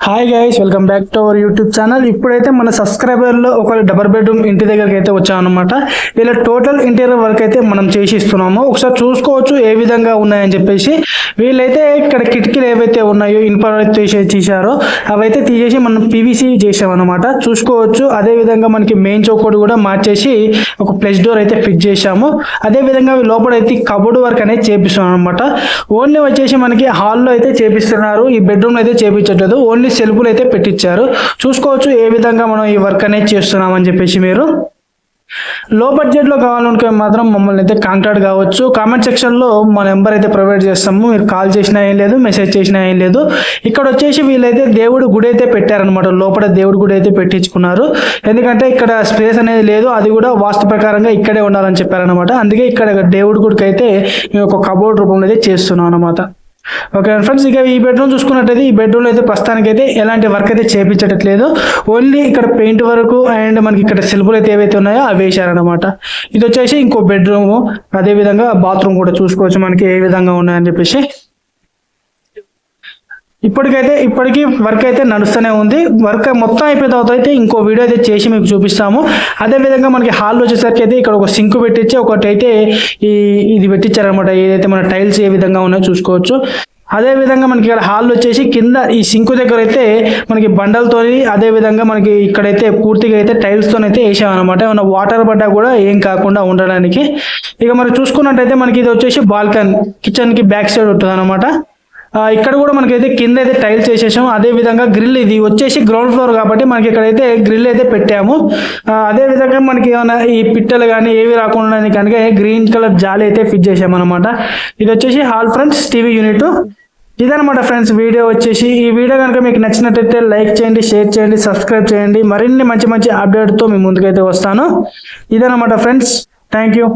Hi guys, welcome back to our YouTube channel. ఇప్పుడైతే మన సబ్స్క్రైబర్లో ఒక డబుల్ బెడ్రూమ్ ఇంటి దగ్గరికి అయితే వచ్చామన్నమాట. వీళ్ళ టోటల్ ఇంటీరియర్ వర్క్ అయితే మనం చేసి ఇస్తున్నాము. ఒకసారి చూసుకోవచ్చు ఏ విధంగా ఉన్నాయని చెప్పేసి. వీళ్ళైతే ఇక్కడ కిటికీలు ఏవైతే ఉన్నాయో ఇనుప తీశారో అవైతే తీసేసి మనం పీవీసీ చేసామన్నమాట. చూసుకోవచ్చు. అదే విధంగా మనకి మెయిన్ చౌకోడు కూడా మార్చేసి ఒక ప్లస్ డోర్ అయితే ఫిక్స్ చేశాము. అదే విధంగా లోపల అయితే కబోర్డ్ వర్క్ అనేది చేపిస్తున్నాం అనమాట. ఓన్లీ వచ్చేసి మనకి హాల్లో అయితే చేపిస్తున్నారు, ఈ బెడ్రూమ్ అయితే చేపించట్లేదు. ఓన్లీ సెల్ఫ్లు అయితే పెట్టించారు. చూసుకోవచ్చు ఏ విధంగా మనం ఈ వర్క్ అనేది చేస్తున్నామని చెప్పేసి. మీరు లో బడ్జెట్లో కావాలనుకుంటే మాత్రం మమ్మల్ని అయితే కాంటాక్ట్ కావచ్చు. కామెంట్ సెక్షన్లో మా నెంబర్ అయితే ప్రొవైడ్ చేస్తాము. మీరు కాల్ చేసినా ఏం లేదు, మెసేజ్ చేసినా ఏం లేదు. ఇక్కడ వచ్చేసి వీళ్ళైతే దేవుడి గుడి అయితే పెట్టారనమాట. లోపల దేవుడి గుడి అయితే పెట్టించుకున్నారు. ఎందుకంటే ఇక్కడ స్పేస్ అనేది లేదు, అది కూడా వాస్తు ప్రకారంగా ఇక్కడే ఉండాలని చెప్పారనమాట. అందుకే ఇక్కడ దేవుడి గుడికి అయితే మేము ఒక కబోర్డ్ రూపంలో అయితే చేస్తున్నాం అనమాట. ఓకే ఫ్రెండ్స్, ఇక ఈ బెడ్రూమ్ చూసుకున్నట్టయితే ఈ బెడ్రూమ్లో అయితే ప్రస్తుతానికి అయితే ఎలాంటి వర్క్ అయితే చేయించట్లేదు. ఓన్లీ ఇక్కడ పెయింట్ వరకు అండ్ మనకి ఇక్కడ సెల్ఫ్లు అయితే ఏవైతే ఉన్నాయో అవి వేశారనమాట. ఇది వచ్చేసి ఇంకో బెడ్రూమ్, అదేవిధంగా బాత్రూమ్ కూడా చూసుకోవచ్చు మనకి ఏ విధంగా ఉన్నాయని చెప్పేసి. ఇప్పటికీ వర్క్ అయితే నడుస్తూనే ఉంది. వర్క్ మొత్తం అయిపోయిన తర్వాత అయితే ఇంకో వీడియో అయితే చేసి మీకు చూపిస్తాము. అదేవిధంగా మనకి హాల్ వచ్చేసరికి అయితే ఇక్కడ ఒక సింక్ పెట్టించి ఒకటి అయితే ఇది పెట్టించారనమాట. ఏదైతే మన టైల్స్ ఏ విధంగా ఉన్నాయో చూసుకోవచ్చు. అదేవిధంగా మనకి ఇక్కడ హాల్ వచ్చేసి కింద ఈ సింక్ దగ్గర అయితే మనకి బండలతో, అదేవిధంగా మనకి ఇక్కడైతే పూర్తిగా అయితే టైల్స్తో అయితే వేసామన్నమాట. ఏమైనా వాటర్ పడ్డా కూడా ఏం కాకుండా ఉండడానికి. ఇక మరి చూసుకున్నట్టయితే మనకి ఇది వచ్చేసి బాల్కన్, కిచెన్కి బ్యాక్ సైడ్ ఉంటుంది అనమాట. ఇక్కడ కూడా మనకైతే కింద అయితే టైల్స్ వేసేసాము. అదేవిధంగా గ్రిల్, ఇది వచ్చేసి గ్రౌండ్ ఫ్లోర్ కాబట్టి మనకి ఇక్కడైతే గ్రిల్ అయితే పెట్టాము. అదేవిధంగా మనకి ఏమైనా ఈ పిట్టలు కానీ ఏవి రాకుండా కనుక గ్రీన్ కలర్ జాలి అయితే ఫిట్ చేసాము అనమాట. ఇది వచ్చేసి హాల్ ఫ్రెండ్స్, టీవీ యూనిట్. ఇదనమాట ఫ్రెండ్స్ వీడియో వచ్చేసి. ఈ వీడియో కనుక మీకు నచ్చినట్టయితే లైక్ చేయండి, షేర్ చేయండి, సబ్స్క్రైబ్ చేయండి. మరిన్ని మంచి అప్డేట్తో మీ ముందుకైతే వస్తాను. ఇదనమాట ఫ్రెండ్స్, థ్యాంక్ యూ.